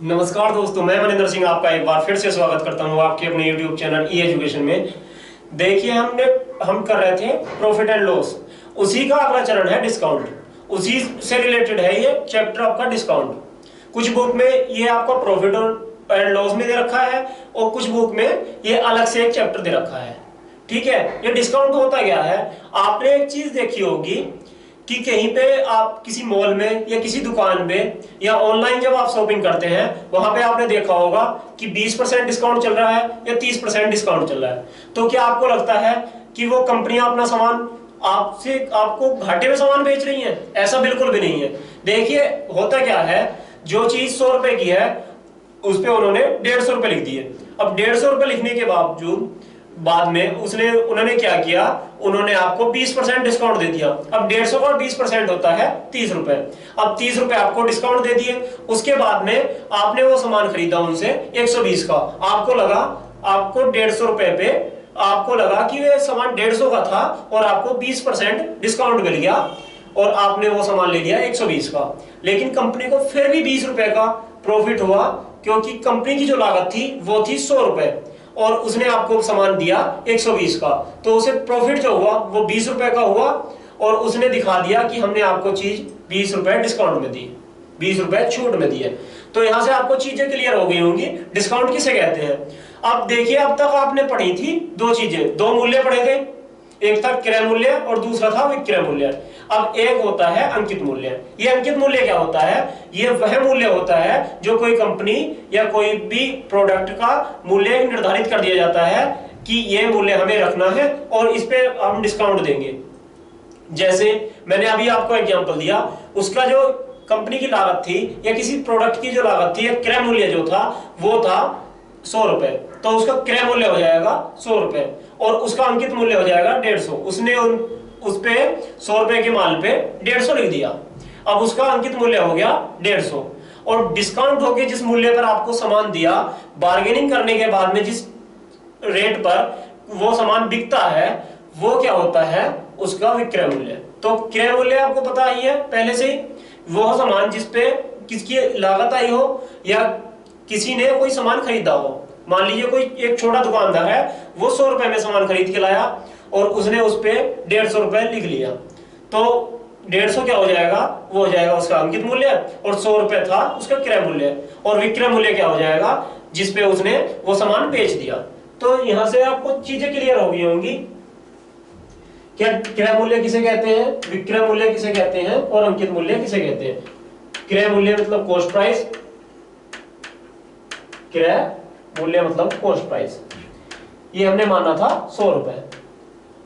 नमस्कार दोस्तों, मैं मनिंदर सिंह आपका एक बार फिर से स्वागत करता हूं आपके अपने YouTube चैनल ई एजुकेशन में। देखिए हम कर रहे थे प्रॉफिट एंड लॉस, उसी का अगला चरण है डिस्काउंट। उसी से रिलेटेड है ये चैप्टर आपका डिस्काउंट। कुछ बुक में ये आपका प्रॉफिट एंड लॉस में दे रखा है और कुछ बुक में ये अलग से एक चैप्टर दे रखा है। ठीक है, ये डिस्काउंट होता क्या है? आपने एक चीज देखी होगी कि कहीं पे आप किसी मॉल में या किसी दुकान में या ऑनलाइन जब आप शॉपिंग करते हैं, वहां पे आपने देखा होगा कि 20% डिस्काउंट चल रहा है या 30% डिस्काउंट चल रहा है। तो क्या आपको लगता है कि वो कंपनियां अपना सामान आपको घाटे में सामान बेच रही हैं? ऐसा बिल्कुल भी नहीं है। देखिए होता क्या है, जो चीज 100 रुपए की है उस पे उन्होंने 150 रुपए लिख दिए। अब 150 रुपए लिखने के बावजूद बाद में उन्होंने क्या किया, उन्होंने आपको 20% डिस्काउंट दे दिया। अब 150 का 20% होता है 30 रुपए। अब 30 रुपए आपको डिस्काउंट दे दिए। उसके बाद में आपने वो सामान खरीदा उनसे 120 का। आपको 150 रुपए पे आपको लगा कि ये सामान 150 का था और आपको 20% डिस्काउंट मिल गया और आपने वो सामान ले लिया 120 का। लेकिन कंपनी को फिर भी 20 रुपए का प्रॉफिट हुआ, क्योंकि कंपनी की जो लागत थी वो थी 100 रुपए और उसने आपको सामान दिया 120 का। तो उसे प्रॉफिट जो हुआ वो 20 रुपए का हुआ और उसने दिखा दिया कि हमने आपको चीज 20 रुपए डिस्काउंट में दी, 20 रुपए छूट में दिए। तो यहां से आपको चीजें क्लियर हो गई होंगी डिस्काउंट किसे कहते हैं। अब देखिए, अब तक आपने पढ़ी थी दो चीजें, दो मूल्य पढ़े थे, एक था क्रय मूल्य और दूसरा था विक्रय मूल्य। अब एक होता है अंकित मूल्य। ये अंकित मूल्य क्या होता है? ये वह मूल्य होता है जो कोई कंपनी या कोई भी प्रोडक्ट का मूल्य निर्धारित कर दिया जाता है कि ये मूल्य हमें रखना है और इस पे हम डिस्काउंट देंगे। जैसे मैंने अभी आपको एग्जांपल दिया, उसका जो कंपनी की लागत थी या किसी प्रोडक्ट की जो लागत थी या क्रय मूल्य जो था वो था 100 रुपए, तो उसका क्रय मूल्य हो जाएगा 100 रुपए और उसका अंकित मूल्य हो जाएगा 150। उसने उस पे 100 रुपए के माल पे 150 लिख दिया। अब उसका अंकित मूल्य हो गया 150 और डिस्काउंट होके जिस मूल्य पर आपको सामान दिया, बार्गेनिंग करने के बाद में जिस रेट पर वो सामान बिकता है वो क्या होता है? उसका विक्रय मूल्य। तो क्रय मूल्य आपको पता ही है पहले से ही, वो सामान जिसपे किसकी लागत आई हो या किसी ने कोई सामान खरीदा हो। मान लीजिए कोई एक छोटा दुकानदार है, वो 100 रुपए में सामान खरीद के लाया और उसने उस पे 150 रुपए लिख लिया। तो 150 क्या हो जाएगा? वो हो जाएगा उसका अंकित मूल्य और 100 रुपए था उसका क्रय मूल्य। और विक्रय मूल्य क्या हो जाएगा? जिसपे उसने वो सामान बेच दिया। तो यहां से आपको चीजें क्लियर हो गई होंगी, क्या क्रय मूल्य किसे कहते हैं, विक्रय मूल्य किसे कहते हैं और अंकित मूल्य किसे कहते हैं। क्रय मूल्य मतलब कॉस्ट प्राइस, क्रय मूल्य मतलब कॉस्ट प्राइस, ये हमने माना था 100 रुपए।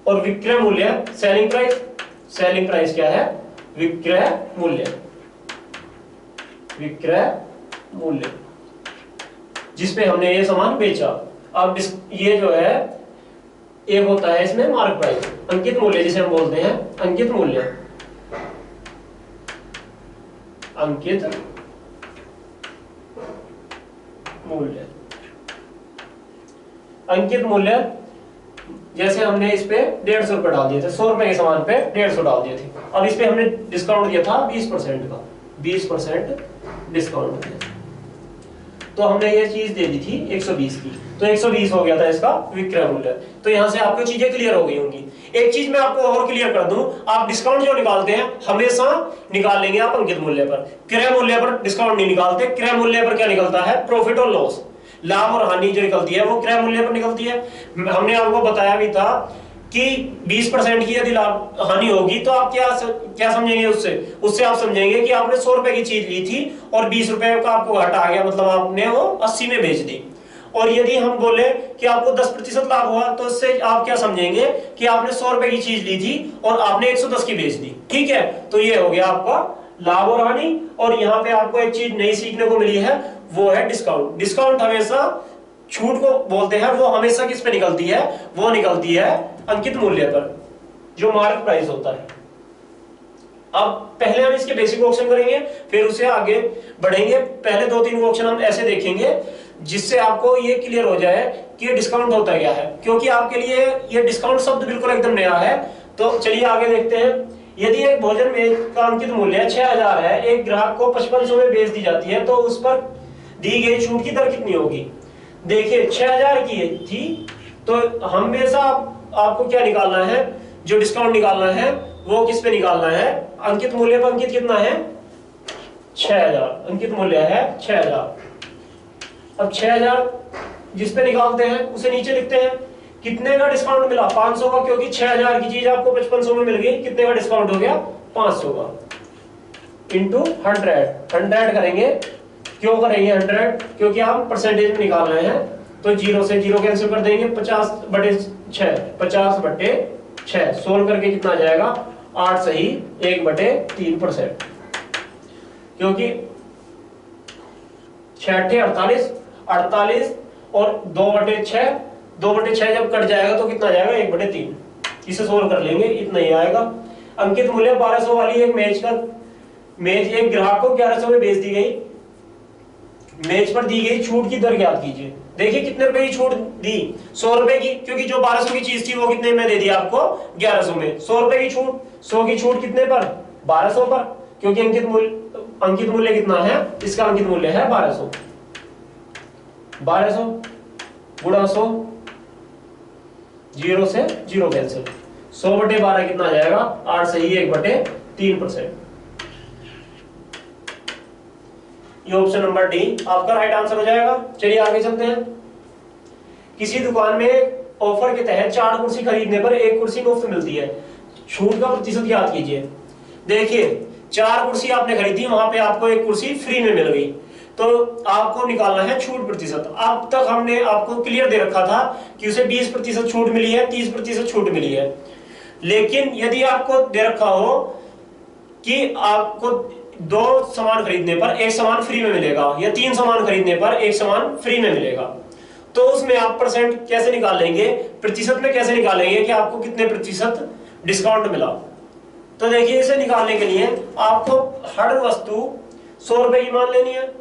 और विक्रय मूल्य सेलिंग प्राइस, सेलिंग प्राइस क्या है? विक्रय मूल्य, विक्रय मूल्य जिसपे हमने ये सामान बेचा। अब ये जो है एक होता है इसमें मार्क प्राइस, अंकित मूल्य जिसे हम बोलते हैं अंकित मूल्य, अंकित मूल्य। अंकित मूल्य जैसे हमने इस पे 150 रुपए डाल दिए थे, 100 रुपए के सामान पे 150 डाल दिए थे। अब इस पे हमने डिस्काउंट दिया था 20% का, 20% डिस्काउंट दिया, तो हमने ये चीज दे दी थी 120 की, तो 120 हो गया था इसका विक्रय मूल्य। तो यहां से आपको चीजें क्लियर हो गई होंगी। एक चीज मैं आपको और क्लियर कर दूं, आप डिस्काउंट जो निकालते हैं हमेशा निकाल लेंगे आप अंकित मूल्य पर, क्रय मूल्य पर डिस्काउंट नहीं निकालते। क्रय मूल्य पर क्या निकलता है? प्रॉफिट और लॉस, लाभ और हानि जो निकलती है वो क्रय मूल्य पर निकलती है। हमने आपको बताया भी था कि 20% की यदि लाभ हानि होगी तो आप क्या समझेंगे? उससे आप समझेंगे कि आपने 100 रुपए की चीज ली थी और 20 रुपए का आपको घाटा आ गया, मतलब आपने वो 80 में बेच दी। और यदि हम बोले कि आपको 10% लाभ हुआ तो इससे आप क्या समझेंगे कि आपने 100 रुपए की चीज ली थी और आपने 110 की बेच दी। ठीक है, तो ये हो गया आपका लाभ और हानि। और यहाँ पे आपको एक चीज नई सीखने को मिली है, वो है डिस्काउंट। डिस्काउंट हमेशा छूट को बोलते हैं, वो हमेशा किस पे निकलती है? वो निकलती है अंकित मूल्य पर, जो मार्क प्राइस होता है। अब पहले हम इसके बेसिक क्वेश्चन करेंगे, फिर उसे आगे बढ़ेंगे। पहले 2-3 क्वेश्चन हम ऐसे देखेंगे जिससे आपको ये क्लियर हो जाए कि डिस्काउंट होता क्या है, क्योंकि आपके लिए ये डिस्काउंट शब्द बिल्कुल एकदम नया है। तो चलिए आगे देखते हैं। यदि एक भोजन मेज का अंकित मूल्य 6000 है, एक ग्राहक को 5500 में बेच दी जाती है, तो उस पर दी गई छूट की दर कितनी होगी। देखिए 6000 की थी, तो हमेशा आपको क्या निकालना है, जो डिस्काउंट निकालना है वो किस पे निकालना है, अंकित मूल्य पर। अंकित कितना है 6000, अंकित मूल्य है 6000। अब 6000 जिस पे निकालते हैं उसे नीचे लिखते हैं, कितने का डिस्काउंट मिला 500 का, क्योंकि 6000 की चीज आपको 5500 में मिल गई, कितने का डिस्काउंट हो गया 500 का, इंटू 100 करेंगे। क्यों करेंगे 100, क्योंकि हम परसेंटेज में निकाल रहे हैं, तो 0 से 0 कैंसिल कर देंगे, 50/6, 50/6 सोल्व करके कितना आ जाएगा 8 सही 1/3%, क्योंकि 6 48, 48 और 2/6, 2/6 जब कट जाएगा तो कितना जाएगा 1/3, इसे सोल्व कर लेंगे, इतना ही आएगा। अंकित मूल्य 1200 वाली एक मेज एक ग्राहक को 1100 में बेच दी गई, मेज पर दी गई छूट की दर ज्ञात कीजिए। देखिए कितने रुपए की छूट दी, 100 रुपए की, क्योंकि जो 1200 की चीज थी वो कितने में दे दी आपको 1100 में। 100 रुपए की छूट, 100 की छूट कितने पर 1200 पर, क्योंकि अंकित मूल्य कितना है, इसका अंकित मूल्य है 1200, 1200 गुणा 100, 0 से 0 कैंसिल, 100/12 कितना आ जाएगा 8 सही 1/3%। ये ऑप्शन नंबर डी आपका राइट आंसर हो जाएगा। चलिए आगे चलते हैं। किसी दुकान में ऑफर के तहत 4 कुर्सी खरीदने पर 1 कुर्सी मुफ्त मिलती है, छूट का प्रतिशत याद कीजिए। देखिए 4 कुर्सी आपने खरीदी, वहां पे आपको 1 कुर्सी फ्री में मिल गई, तो आपको निकालना है छूट प्रतिशत। अब तक हमने आपको क्लियर दे रखा था कि उसे 20% छूट मिली है, 30% छूट मिली है, लेकिन यदि आपको दे रखा हो कि आपको 2 सामान खरीदने पर 1 सामान फ्री में मिलेगा, या 3 सामान खरीदने पर 1 सामान फ्री में मिलेगा, तो उसमें आप परसेंट कैसे निकालेंगे, प्रतिशत में कैसे निकालेंगे कि आपको कितने प्रतिशत डिस्काउंट मिला। तो देखिए इसे निकालने के लिए आपको हर वस्तु 100 रुपए की मान लेनी है,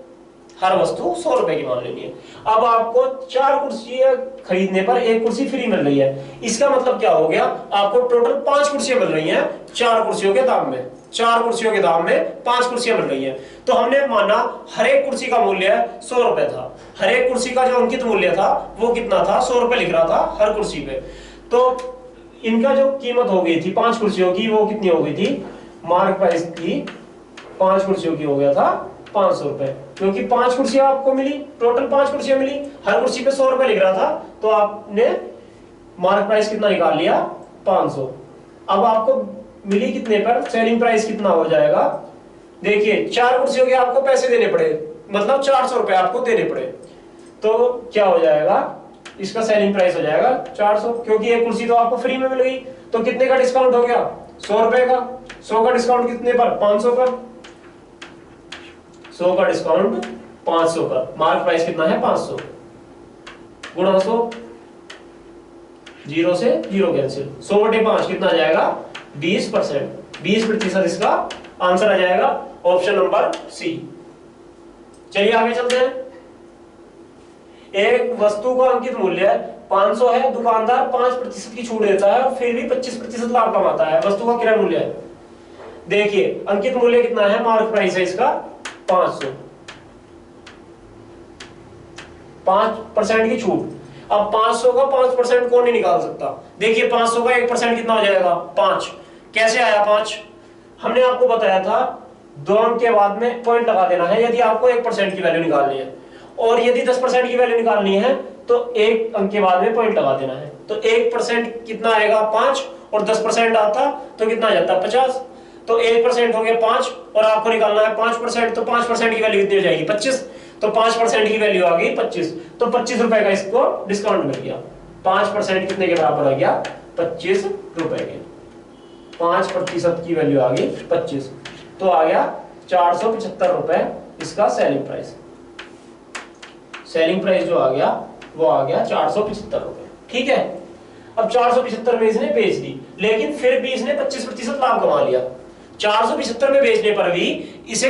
हर वस्तु 100 रुपए की मान लेनी है। अब आपको 4 कुर्सियां खरीदने पर 1 कुर्सी फ्री मिल रही है, इसका मतलब क्या हो गया, आपको टोटल 5 कुर्सियां मिल रही हैं 4 कुर्सियों के दाम में, 4 कुर्सियों के दाम में 5 कुर्सियां मिल रही हैं। तो हमने माना हर एक कुर्सी का मूल्य 100 रुपए था, हर एक कुर्सी का जो अंकित मूल्य था वो कितना था 100 रुपए लिख रहा था हर कुर्सी पे। तो इनका जो कीमत हो गई थी 5 कुर्सियों की, वो कितनी हो गई थी, मार्क प्राइस थी 5 कुर्सियों की हो गया था 500 रुपए, क्योंकि 5 कुर्सियां आपको मिली, टोटल 5 कुर्सियां मिली, हर कुर्सी पे 100 रुपए लिख रहा था, तो आपने मार्क प्राइस कितना निकाल लिया 500। अब आपको मिली कितने पर, सेलिंग प्राइस कितना हो जाएगा। देखिए 4 कुर्सियों के आपको पैसे देने पड़े, मतलब 400 रुपए आपको देने पड़े, तो क्या हो जाएगा, इसका सेलिंग प्राइस हो जाएगा 400, क्योंकि एक कुर्सी तो आपको फ्री में मिल गई। तो कितने का डिस्काउंट हो गया 100 रुपए का, 100 का डिस्काउंट कितने पर 500 पर, 100 का डिस्काउंट 500 पर, मार्क प्राइस कितना है 500 गुणा 100, 0 से 0 कैंसिल, 100/5 कितना आ जाएगा 20%, 20% इसका आंसर आ जाएगा, ऑप्शन नंबर सी। चलिए आगे चलते हैं। एक वस्तु का अंकित मूल्य 500 है, दुकानदार 5% की छूट देता है और फिर भी 25% लाभ कमाता है, वस्तु का क्रय मूल्य है। देखिए अंकित मूल्य कितना है, मार्क प्राइस है इसका 500, 5% की छूट। अब 500 का 5% कौन नहीं निकाल सकता। देखिए 500 का 1% कितना हो जाएगा 5, कैसे आया 5, हमने आपको बताया था 2 अंक के बाद में पॉइंट लगा देना है यदि आपको 1% की वैल्यू निकालनी है, और यदि 10% की वैल्यू निकालनी है तो 1 अंक के बाद में पॉइंट लगा देना है। तो 1% कितना आएगा 5, और 10% आता तो कितना आ जाता 50, तो 1% हो गया 5, और आपको निकालना है 5%, तो 5% की वैल्यू कितनी हो जाएगी 25, तो 5% की वैल्यू आ गई 25, तो 25 रुपए का इसको डिस्काउंट मिल गया। 5% कितने के बराबर आ गया 25 रुपए के, 5% की वैल्यू आ गई 25, तो आ गया 475 रुपए इसका सेलिंग प्राइस। सेलिंग प्राइस जो आ गया वो आ गया 475 रुपए, ठीक है। अब 475 में इसने बेच दी, लेकिन फिर भी इसने 25% लाभ कमा लिया। 475 में बेचने पर भी इसे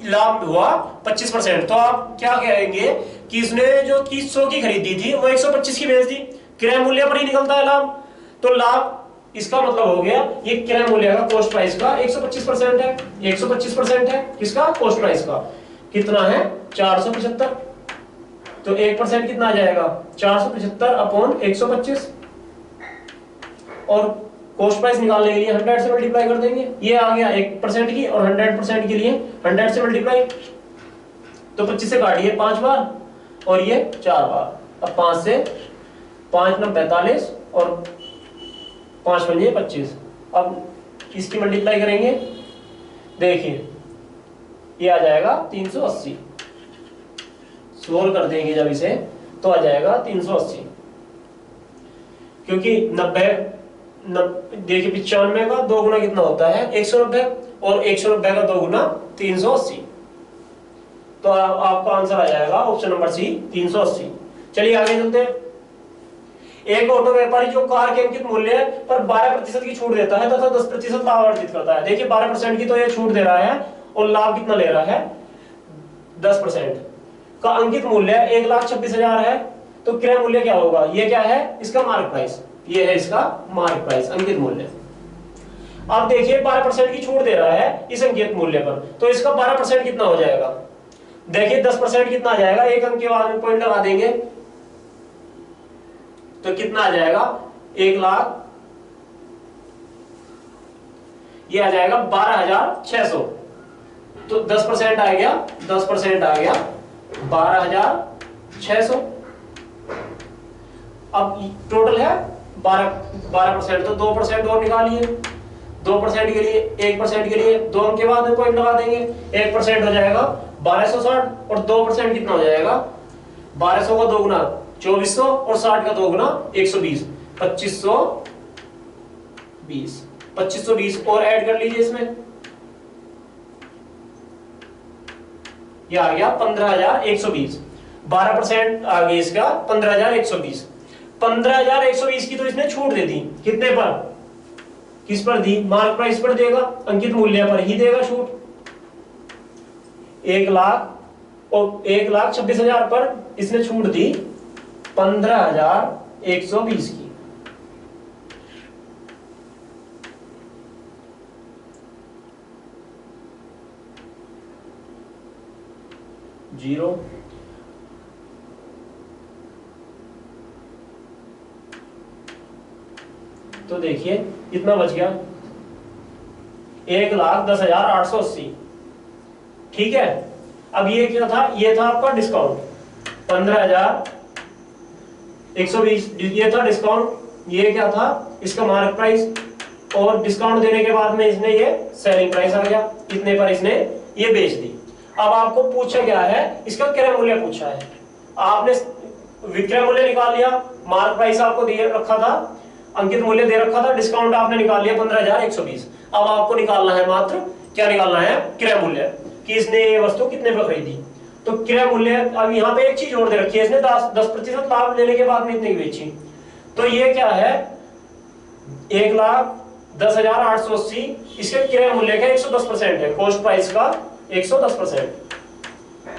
लाभ हुआ 25%, तो आप क्या कहेंगे कि इसने जो 100 की खरीदी थी वो 125 की बेच दी, क्रय मूल्य पर ही निकलता है लाभ, तो लाभ इसका मतलब हो गया ये क्रय मूल्य का कॉस्ट प्राइस का 125% है, 125% है किसका कॉस्ट प्राइस का, कितना है 475। तो 1% कितना आ जाएगा 475 अपॉन 125। और कॉस्ट प्राइस निकालने के लिए 100 से मल्टीप्लाई कर देंगे। ये आ गया 1% की, और 100% के लिए 100 से मल्टीप्लाई। तो 25 से काटिए 5 बार और ये 4 बार। अब 5 से 5 9 45 और 5 बजे 25। अब इसकी मल्टीप्लाई करेंगे, देखिए ये आ जाएगा 380। सोल्व कर देंगे जब इसे तो आ जाएगा 380, क्योंकि 90 देखिए 95 का 2 गुना कितना होता है 190, और 190 का 2 गुना 380। तो आपका आंसर आ जाएगा ऑप्शन नंबर सी 380। चलिए आगे चलते हैं। एक ऑटो व्यापारी जो कार के अंकित मूल्य पर 12% की छूट देता है तथा 10% लाभ अर्जित करता है। देखिए 12% की तो ये छूट दे रहा है, और लाभ कितना ले रहा है 10% का। अंकित मूल्य 1,26,000 है, तो क्रय मूल्य क्या होगा, ये क्या है इसका मार्क प्राइस, ये है इसका मार्क प्राइस अंकित मूल्य। अब देखिए 12% की छूट दे रहा है इस अंकित मूल्य पर, तो इसका 12% कितना हो जाएगा। देखिए 10% कितना आ जाएगा, एक अंक के बाद में पॉइंट लगा देंगे तो कितना आ जाएगा 1 लाख, ये आ जाएगा 12,600। तो 10% आ गया, 10% आ गया 12,600। अब टोटल है 12%, तो 2% और निकालिए। 2% के लिए 1% के लिए 2 अंक के बाद में पॉइंट लगा देंगे। 1% हो जाएगा 1260, और 2% कितना हो जाएगा 1200 का 2 गुना 2400, और 60 का 2 गुना 120, 2520। 2520 और ऐड कर लीजिए इसमें, ये आ गया 15,120। 12% आ गया इसका 15,120। 15,120 की तो इसने छूट दे दी, कितने पर, किस पर दी, मार्क प्राइस पर देगा, अंकित मूल्य पर ही देगा छूट। 1,26,000 पर इसने छूट दी 15,120 की। जीरो, तो देखिए कितना बच गया 1,10,880। ठीक है। अब ये क्या था, ये था आपका डिस्काउंट 15,120, ये था डिस्काउंट। ये क्या था इसका मार्क प्राइस, और डिस्काउंट देने के बाद में इसने ये सेलिंग प्राइस आ गया, इतने पर इसने ये बेच दी। अब आपको पूछा गया है इसका क्रय मूल्य पूछा है, आपने विक्रय मूल्य निकाल लिया, मार्क प्राइस आपको दिए रखा था, अंकित मूल्य दे रखा था, डिस्काउंट आपने निकाल लिया 15,120। अब आपको निकालना है मात्र क्या निकालना है क्रय मूल्य, कि इसने ये वस्तु कितने पर खरीदी। तो क्रय मूल्य, अब यहाँ पे एक चीज और दे रखी है, इसने 10% लाभ लेने के बाद में इतने की बेची। तो ये क्या है 1,10,880, इसके क्रय मूल्य का 110% है, कॉस्ट प्राइस का 110%।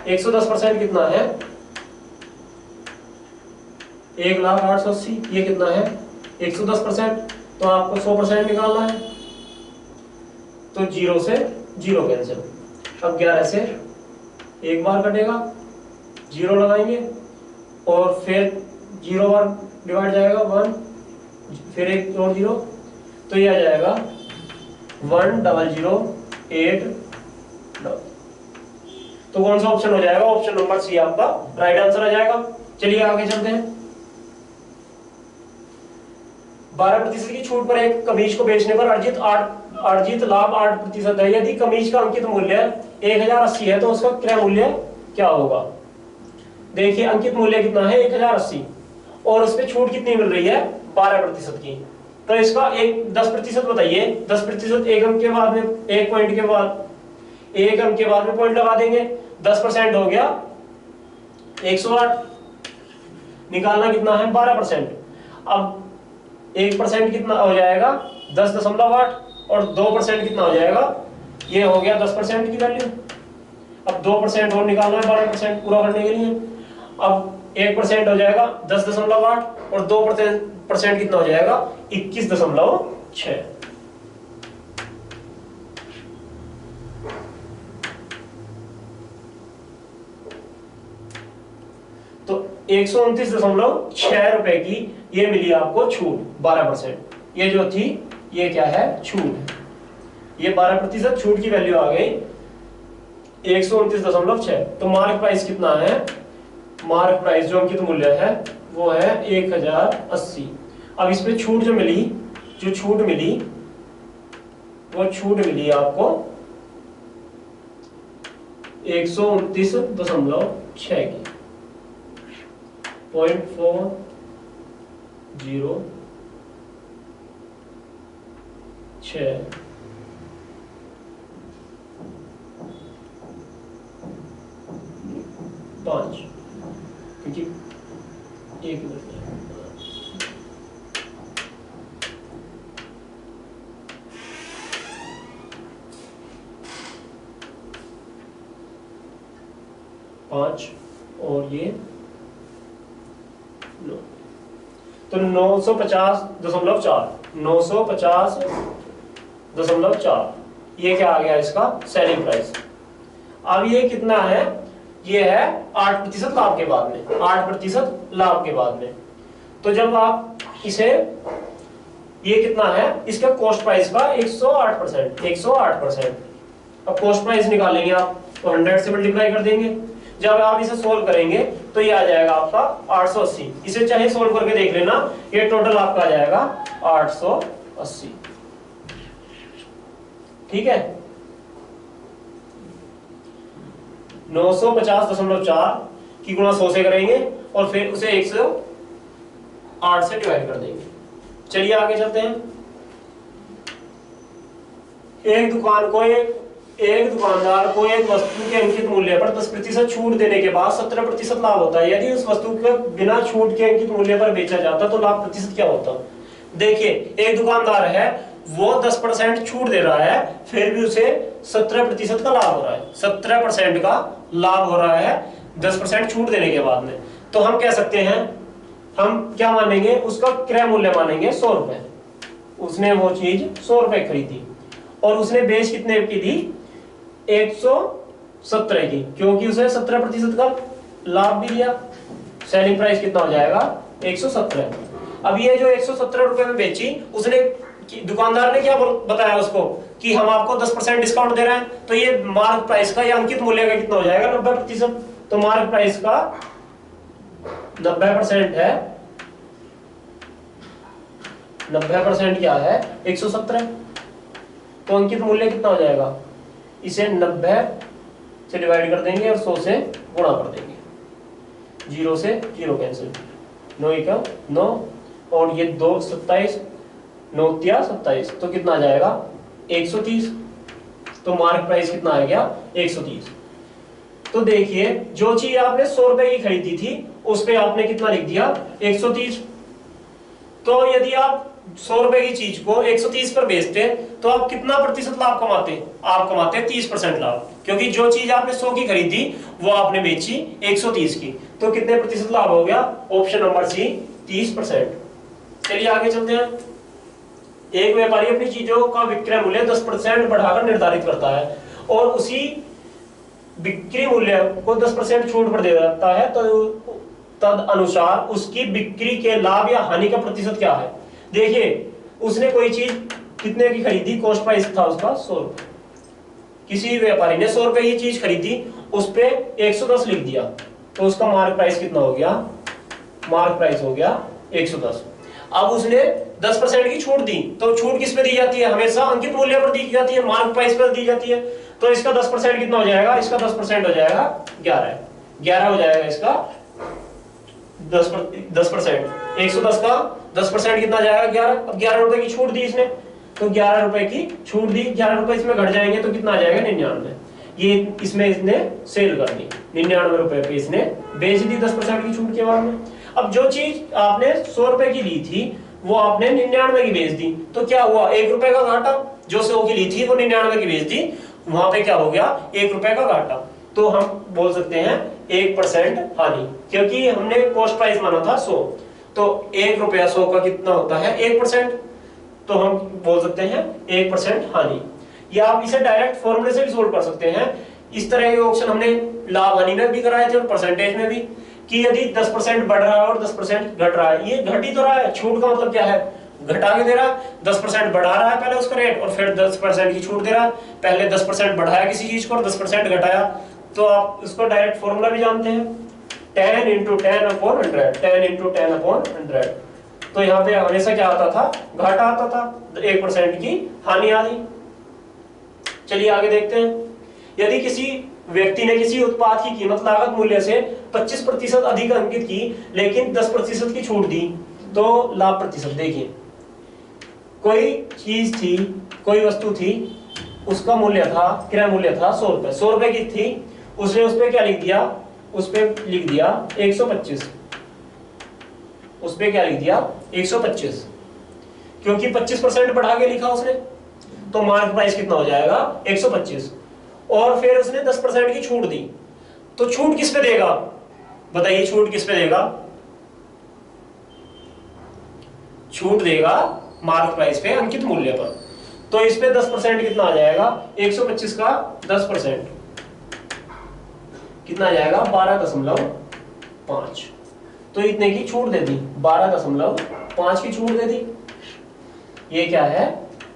110% कितना है 1,0880, ये कितना है 110%। तो आपको 100% निकालना है, तो 0 से 0 कैंसिल। अब 11 से एक बार कटेगा, 0 लगाएंगे, और फिर 0 बार डिवाइड जाएगा 1, फिर एक और 0, तो ये आ जाएगा 1,008। तो कौन सा ऑप्शन हो जाएगा, ऑप्शन नंबर सी आपका राइट आंसर आ जाएगा। चलिए आगे चलते हैं। 12% की छूट पर एक कमीज को बेचने पर अर्जित लाभ 8% है। यदि कमीज का अंकित मूल्य 1,080 है तो उसका क्रय मूल्य क्या होगा। देखिए अंकित मूल्य कितना है 1,080, और उस पर छूट कितनी मिल रही है 12% की। तो इसका एक 10% बताइए, 10% एक अंक के बाद में, एक पॉइंट के बाद, एक अंक के बाद में पॉइंट लगा देंगे। 10% हो गया 108, निकालना कितना है 12%। अब 1% कितना हो जाएगा 10.8, और 2% कितना हो जाएगा, ये हो गया 10% की वैल्यू। अब 2% और निकालना है 12% पूरा करने के लिए। अब 1% हो जाएगा 10.8, और 2% कितना हो जाएगा 21.6। 129.6 रुपए की ये मिली आपको छूट 12%। ये जो थी ये क्या है, छूट। ये 12% छूट की वैल्यू आ गई 129.6। तो मार्क प्राइस कितना है, मार्क प्राइस जो अंकित मूल्य है वो है 1080। अब इस पे छूट जो मिली, जो छूट मिली वो छूट मिली आपको 129.6 की 0.406। पांच, क्योंकि एक मिनट 5 और ये 9, तो 950.4 ये क्या आ गया इसका सेलिंग प्राइस। अब ये कितना है, ये है 8% लाभ के बाद में, 8% लाभ के बाद में। तो जब आप इसे, ये कितना है इसका कॉस्ट प्राइस का 108%, 108%। अब कॉस्ट प्राइस निकालेंगे आप तो 100 से मल्टीप्लाई कर देंगे। जब आप इसे सोल्व करेंगे तो ये आ जाएगा आपका 880। इसे चाहे सोल्व करके देख लेना, ये टोटल आपका आ जाएगा 880। ठीक है, 950.4 की गुणा 100 से करेंगे और फिर उसे 108 से डिवाइड कर देंगे। चलिए आगे चलते हैं। एक दुकानदार को एक वस्तु के अंकित मूल्य पर 10% छूट देने के बाद 17% लाभ होता है। यदि उस वस्तु को बिना छूट के अंकित मूल्य पर बेचा जाता तो लाभ प्रतिशत क्या होता। देखिए, एक दुकानदार है, वो 10% छूट दे रहा है, फिर भी उसे 17% का लाभ हो रहा है। 17% का लाभ हो रहा है 10% छूट देने के बाद में। तो हम कह सकते हैं, हम क्या मानेंगे, उसका क्रय मूल्य मानेंगे 100 रुपए। उसने वो चीज 100 रुपए खरीदी और उसने बेच कितने की दी, 117 की, क्योंकि उसे 17% का लाभ भी दिया। सेलिंग प्राइस कितना हो जाएगा, 117। अब ये जो 117 रुपए में बेची, उसने, दुकानदार ने क्या बताया उसको कि हम आपको 10% डिस्काउंट दे रहे हैं। तो ये मार्क प्राइस का या अंकित मूल्य का कितना हो जाएगा, 90%। तो मार्क प्राइस का 90% है, 90% क्या है, 117। तो अंकित मूल्य कितना हो जाएगा, इसे 90 से डिवाइड कर देंगे और 100 से गुणा कर देंगे। 0 से 0 कैंसिल, 9 1 9 और ये 2 27, 9 3 27, तो कितना आ जाएगा 130। तो मार्क प्राइस कितना आ गया, 130। तो देखिए, जो चीज आपने 100 रुपए की खरीदी थी उस पे आपने कितना लिख दिया, 130। तो यदि आप 100 रुपए की चीज को 130 पर बेचते तो आप कितना प्रतिशत लाभ कमाते, आप कमाते 30% लाभ, क्योंकि जो चीज आपने 100 की खरीदी वो आपने बेची 130 की। तो कितने प्रतिशत लाभ हो गया, ऑप्शन नंबर सी 30%। चलिए आगे चलते हैं। एक व्यापारी अपनी चीजों का विक्रय मूल्य 10% बढ़ाकर निर्धारित करता है और उसी बिक्री मूल्य को 10% छूट पर दे देता है, तो तद अनुसार उसकी बिक्री के लाभ या हानि का प्रतिशत क्या है। देखिए, उसने कोई चीज कितने की खरीदी, कॉस्ट प्राइस था उसका 100 रुपए। किसी व्यापारी ने 100 रुपए की चीज खरीदी, उस पे 110 लिख दिया, तो उसका मार्क प्राइस कितना हो गया, मार्क प्राइस हो गया 110। अब उसने 10% की छूट दी, तो छूट किस पे दी जाती है, हमेशा अंकित मूल्य पर दी जाती है, मार्क प्राइस पर दी जाती है। तो इसका 10% कितना हो जाएगा, इसका 10% हो जाएगा 11 हो जाएगा इसका 10%। 110 का 10% कितना जाएगा, 11। अब 11 रुपए की छूट दी इसने, तो 11 रुपए की छूट दी, 11 रुपए इसमें घट जाएंगे तो कितना आ जाएगा, 99। ये इसमें इसने सेल कर दी, 99 रुपए पे इसने बेच दी 10% की छूट के बाद में। अब जो चीज आपने 100 रुपए की ली थी वो आपने 99 की बेच दी, तो क्या हुआ, 1 रुपए का घाटा। जो 100 की ली थी वो 99 की बेच दी, वहां पे क्या हो गया, 1 रुपए का घाटा। तो हम बोल सकते हैं 1% हानि, क्योंकि हमने कॉस्ट प्राइस माना था 100, तो 1 रुपया 100 का कितना होता है, 1%। तो हम बोल सकते हैं 1% हानि। या आप इसे डायरेक्ट फॉर्मूले से भी सोल्व कर सकते हैं। इस तरह के ऑप्शन हमने लाभ हानि में भी कराए थे और परसेंटेज में भी। कि यदि 10% बढ़ रहा है और 10% घट रहा है, ये घट ही तो रहा है, छूट का मतलब क्या है, घटा के दे रहा है, 10% बढ़ा रहा है पहले उसका रेट और फिर 10% की छूट दे रहा है, पहले 10% बढ़ाया किसी चीज को और 10% घटाया। तो आप इसको डायरेक्ट फॉर्मूला भी जानते हैं, 10 × 10/100, 10 × 10/100। तो यहाँ पे हमेशा क्या आता था, घाटा आता था, 1% की हानि आ गई। चलिए आगे देखते हैं, यदि किसी व्यक्ति ने किसी उत्पाद की कीमत लागत मूल्य से 25% अधिक अंकित की लेकिन 10% की छूट दी तो लाभ प्रतिशत। देखिए कोई चीज थी, कोई वस्तु थी, उसका मूल्य था, क्रय मूल्य था 100 रुपए, 100 रुपए की थी, उसने उस पे क्या लिख दिया, उस पे लिख दिया 125, उस पे क्या लिख दिया 125, क्योंकि 25% बढ़ा के लिखा उसने, तो मार्क प्राइस कितना हो जाएगा 125, और फिर उसने 10% की छूट दी, तो छूट किस पे देगा बताइए, छूट किस पे देगा, छूट देगा मार्क प्राइस पे, अंकित मूल्य पर। तो इस पे 10% कितना आ जाएगा, 125 का 10% कितना आ जाएगा 12.5, तो इतने की छूट दे दी, 12.5 की छूट दे दी, ये क्या है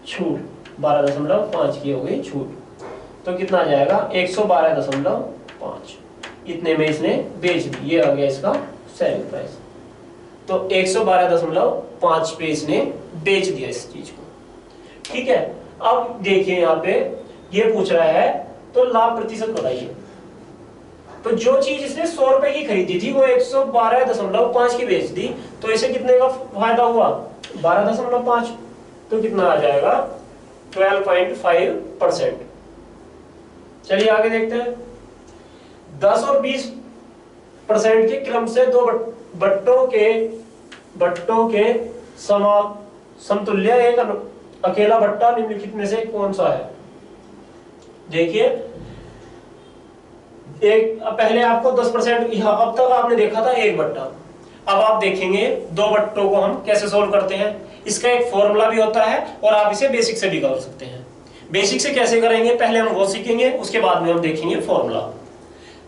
छूट, 12.5 की हो गई छूट, तो कितना आ जाएगा 112.5, इतने में इसने बेच दी, ये आ गया इसका सेलिंग प्राइस। तो 112.5 पे इसने बेच दिया इस चीज को, ठीक है। अब देखिए यहाँ पे ये पूछ रहा है तो लाभ प्रतिशत बताइए, तो जो चीज इसने 100 रुपए की खरीदी थी वो 112.5 की बेच दी, तो इसे कितने का फायदा हुआ 12.5, तो कितना आ जाएगा 12.5%। चलिए आगे देखते हैं, 10 और 20% के क्रम से दो बट्टों के समतुल्य एक अकेला बट्टा निम्नलिखित में से कौन सा है। देखिए एक पहले आपको 10%, अब तक आपने देखा था एक बट्टा, अब आप देखेंगे दो बट्टों को हम कैसे सोल्व करते हैं। इसका एक फॉर्मूला भी होता है और आप इसे बेसिक से भी कर सकते हैं। बेसिक से कैसे करेंगे पहले हम वो सीखेंगे, उसके बाद में हम देखेंगे फॉर्मूला।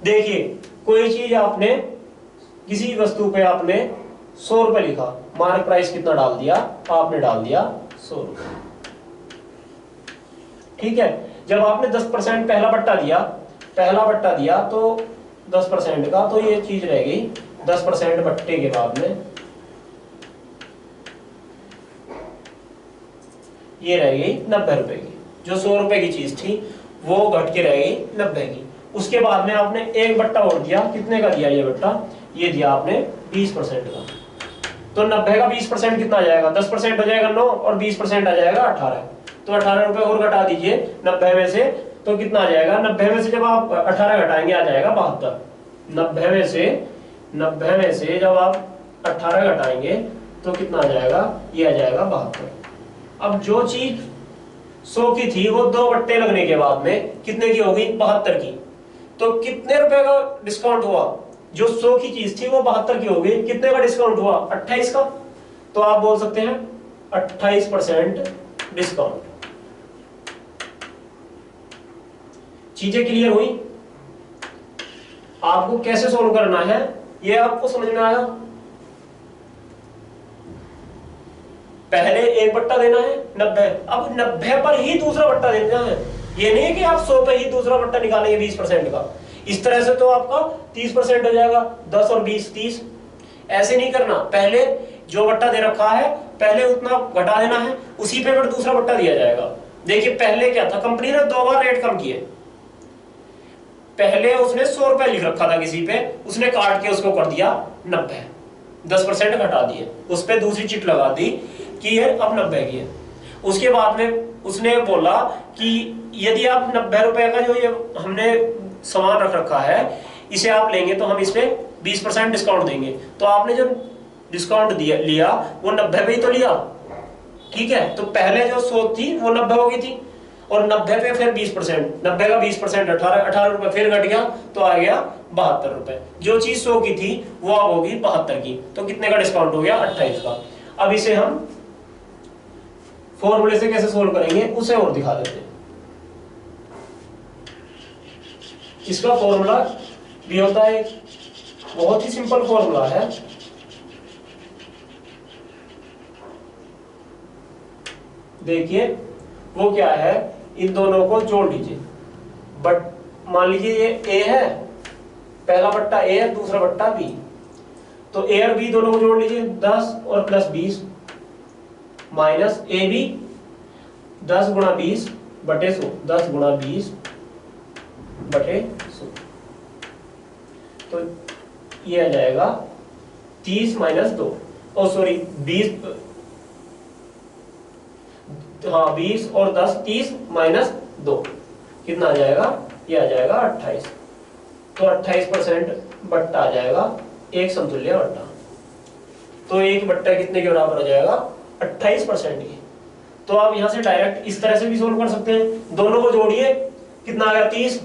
देखिए कोई चीज आपने, किसी वस्तु पे आपने 100 रुपए लिखा, मार्क प्राइस कितना डाल दिया, आपने डाल दिया 100 रुपए, ठीक है। जब आपने 10% पहला बट्टा दिया तो 10% का, तो ये चीज रह गई 10% बट्टे के बाद में ये रह गई 90 रुपए की, जो 100 रुपए की चीज थी वो घट के रह गई 90 की। उसके बाद में आपने एक बट्टा और दिया, कितने का दिया ये बट्टा, ये दिया आपने 20% का, तो 90 का 20% कितना आ जाएगा, 10% हो जाएगा 9 और 20% आ जाएगा 18, तो 18 रुपए और घटा दीजिए 90 में से, तो कितना आ जाएगा 90 में से जब आप 18 घटाएंगे आ जाएगा 72, 90 में से जब आप 18 घटाएंगे तो कितना आ जाएगा, ये आ जाएगा 72। अब जो चीज 100 की थी वो दो बट्टे लगने के बाद में कितने की होगी 72 की, तो कितने रुपए का डिस्काउंट हुआ, जो 100 की चीज थी वो 72 की हो गई, कितने का डिस्काउंट हुआ 28 का, तो आप बोल सकते हैं 28% डिस्काउंट। चीजें क्लियर हुई, आपको कैसे सोल्व करना है ये आपको समझ में आया। पहले एक बट्टा देना है 90, अब 90 पर ही दूसरा बट्टा देना है, ये नहीं है कि आप 100 पे ही दूसरा बट्टा निकालेंगे 20% का, इस तरह से तो आपका 30% हो जाएगा, 10 और 20 30, ऐसे नहीं करना। पहले जो बट्टा दे रखा है पहले उतना घटा देना है, उसी पे फिर दूसरा बट्टा दिया जाएगा। देखिए पहले क्या था, कंपनी ने 2 बार रेट कम किए, पहले उसने 100 रुपए लिख रखा था किसी पे, उसने काट के उसको कर दिया 90, 10% घटा दिए, उस पे दूसरी चिट लगा दी कि ये अब 90 की है। उसके बाद में उसने बोला कि यदि आप 90 रुपए का जो ये हमने सामान रख रखा है इसे आप लेंगे तो हम इस पे 20% डिस्काउंट देंगे, तो आपने जो डिस्काउंट लिया वो 90 पे ही तो लिया, ठीक है। तो पहले जो 100 थी वो 90 हो गई थी और 90 पे फिर 20%, 90 का 20% 18 रुपए फिर घट गया तो आ गया 72 रुपए। जो चीज 100 की थी वो अब होगी 72 की, तो कितने का डिस्काउंट हो गया 28 का। अब इसे हम फॉर्मूले से कैसे सोल्व करेंगे उसे और दिखा देते हैं। इसका फॉर्मूला भी होता है बहुत ही सिंपल फॉर्मूला है। देखिए वो क्या है, इन दोनों को जोड़ लीजिए। बट मान लीजिए ये ए है, पहला बट्टा ए है, दूसरा बट्टा बी, तो ए और बी दोनों को जोड़ लीजिए। 10 और प्लस 20 माइनस ए बी 10 गुणा 20 बटे 100, 10 गुणा 20 बटे 100, तो ये आ जाएगा 30 माइनस 2, ओ सॉरी 20, हाँ 20 और 10 30 माइनस 2 कितना आ जाएगा, ये आ जाएगा 28। तो 28% बट्टा आ जाएगा, एक समतुल्य बट्टा। तो एक बट्टा कितने के बराबर हो जाएगा, 28% की। तो आप यहां से डायरेक्ट इस तरह से भी सोल्व कर सकते हैं। दोनों को जोड़िए, कितना आ गया 30,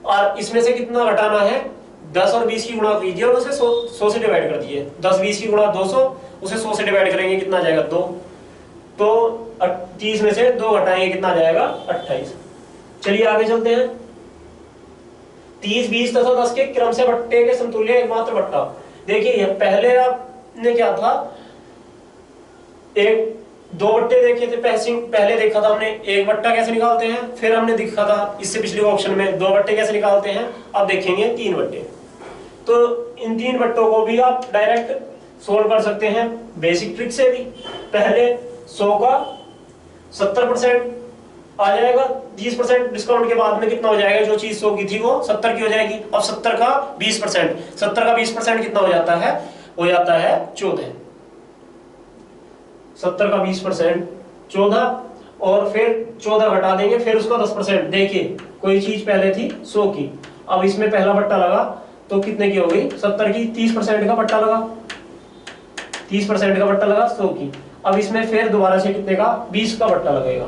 और इसमें से कितना घटाना है, 10 और 20 की गुणा कीजिए और उसे 100 से डिवाइड कर दीजिए। 10 20 की गुणा 200, उसे 100 से डिवाइड करेंगे, कितना आ जाएगा 2। तो 30 में से 2 घटाएंगे, कितना आ जाएगा 28। चलिए आगे चलते हैं। 30 20 तथा 10 के क्रम से बट्टे के समतुल्य एकमात्र बट्टा। देखिए पहले आपने क्या था, एक दो बट्टे देखे थे, पहले देखा था हमने एक बट्टा कैसे निकालते हैं, फिर हमने देखा था इससे पिछले ऑप्शन में 2 बट्टे कैसे निकालते हैं। अब देखेंगे 3 बट्टे। तो इन 3 बट्टों को भी आप डायरेक्ट सोल्व कर सकते हैं बेसिक ट्रिक से भी। पहले 100 का 70% आ जाएगा, 20% डिस्काउंट के बाद में कितना हो जाएगा, जो चीज 100 की थी वो 70 की हो जाएगी। अब 70 का 20%, 70 का 20% कितना हो जाता है, हो जाता है 14। 70 का 20% 14, और फिर 14 घटा देंगे, फिर उसका 10%। देखिए कोई चीज पहले थी 100 की, अब इसमें पहला बट्टा लगा तो कितने की हो गई, 70 की। 30% का बट्टा लगा, 30% का बट्टा लगा 100 की। अब इसमें फिर दोबारा से कितने का, 20 का बट्टा लगेगा,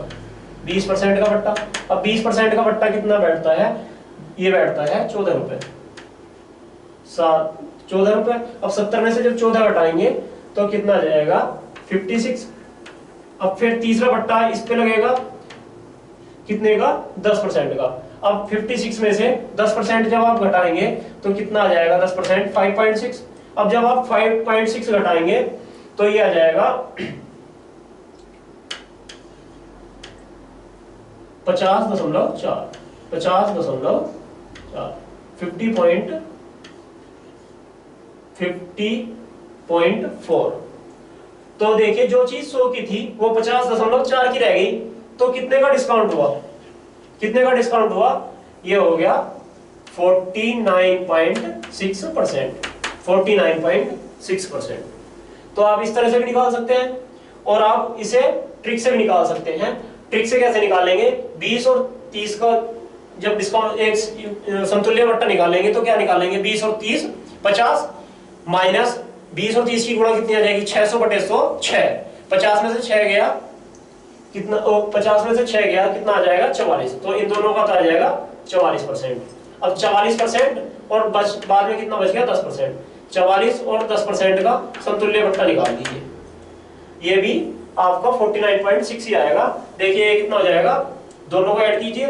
20% का बट्टा। अब 20% का बट्टा कितना बैठता है, ये बैठता है 14 रुपए, 14 रुपए। अब 70 में से जब 14 घटाएंगे तो कितना आ जाएगा, 56। अब फिर तीसरा बट्टा इस पे लगेगा, कितने का, 10% का। अब 56 में से 10% जब आप घटाएंगे तो कितना आ जाएगा, 10% 5.6। अब जब आप 5.6 घटाएंगे तो ये आ जाएगा 50.4, 50.4, 50.4। तो देखिए जो चीज 100 की थी वो 50.4 की रह गई, तो कितने का डिस्काउंट हुआ, कितने का डिस्काउंट हुआ, ये हो गया 49.6%, 49.6%। तो आप इस तरह से भी निकाल सकते हैं, और आप इसे ट्रिक से भी निकाल सकते हैं। ट्रिक से कैसे निकालेंगे, 20 और 30 का जब डिस्काउंट एक समतुल्य बट्टा निकालेंगे तो क्या निकालेंगे, 20 और 30 50 माइनस 20 और 30 की गुणा कितनी आ जाएगी, 600 बटे 100 6। 50 में से 6 गया कितना, 50 में से 6 गया कितना आ जाएगा 44। तो इन दोनों का तो आ जाएगा 44%। अब 44% और बाद में कितना बच गया 10%। 44 और 10% का समतुल्य बट्टा निकाल दीजिए, ये भी आपका 49.6 ही आएगा। देखिए ये कितना हो जाएगा, दोनों को ऐड कीजिए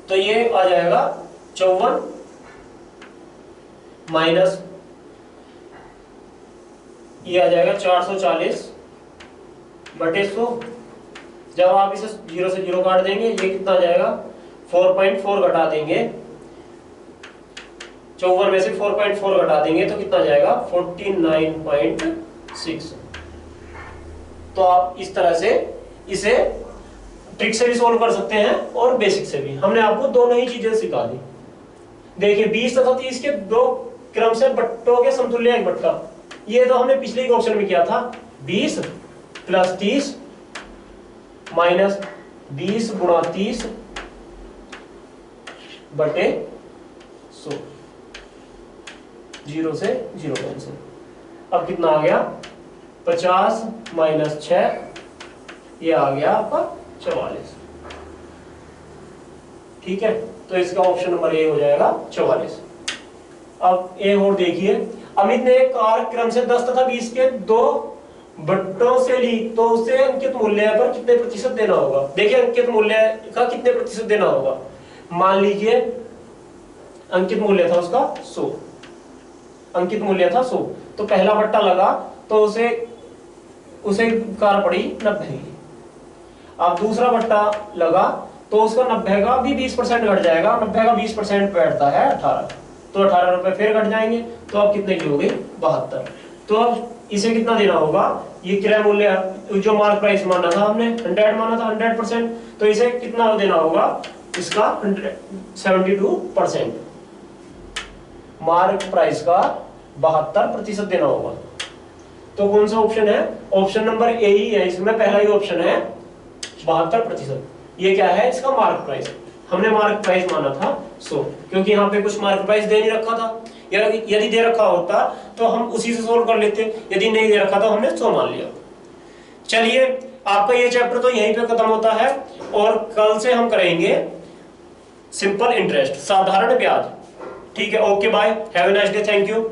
तो ये आ जाएगा 54 माइनस ये आ जाएगा 440 बटे 100। जब आप इसे 0 से 0 काट देंगे ये कितना आ जाएगा, 4.4 घटा देंगे, 54 में से 4.4 घटा देंगे तो कितना आ जाएगा 49.6। तो आप इस तरह से इसे ट्रिक से भी सोल्व कर सकते हैं और बेसिक से भी। हमने आपको दोनों ही चीजें सिखा दी। देखिए 20 तथा 30 के 2 क्रम से बट्टों के समतुल्य एक बट्टा, ये तो हमने पिछले क्वेश्चन में किया था। 20 प्लस 30 माइनस 20 गुणा 30 बटे 100, 0 से 0 कैंसिल। अब कितना आ गया, 50 माइनस 6, ये आ गया आपका 44। ठीक है, तो इसका ऑप्शन नंबर ए हो जाएगा 44। अब एक और देखिए, अमित ने एक कार क्रम से 10 तथा 20 के 2 बट्टों से ली, तो उसे अंकित मूल्य पर कितने प्रतिशत देना होगा। देखिए अंकित मूल्य का कितने प्रतिशत देना होगा। मान लीजिए अंकित मूल्य था उसका 100, अंकित मूल्य था 100, तो पहला बट्टा लगा तो उसे कार पड़ी 90 की। अब दूसरा बट्टा लगा तो उसका 90 का भी 20% घट जाएगा, 90 का 20% बैठता है 18, तो 18 रुपए फिर घट जाएंगे, तो अब कितने की हो गई 72। तो अब इसे कितना देना होगा, ये क्रय मूल्य जो मार्क प्राइस माना था हमने 100 माना था 100%, तो इसे कितना देना होगा, इसका 72% मार्क प्राइस का 72% देना होगा। तो कौन सा ऑप्शन है, ऑप्शन नंबर ए ही है, इसमें पहला ही ऑप्शन है 72%। ये क्या है, इसका मार्क प्राइस, हमने मार्क प्राइस माना था 100, क्योंकि यहाँ पे कुछ मार्क प्राइस दे नहीं रखा था, यदि दे रखा होता तो हम उसी से सोल्व कर लेते, यदि नहीं दे रखा तो हमने 100 मान लिया। चलिए आपका ये चैप्टर तो यहीं पे खत्म होता है, और कल से हम करेंगे सिंपल इंटरेस्ट, साधारण ब्याज। ठीक है, okay bye, have a nice day, thank you.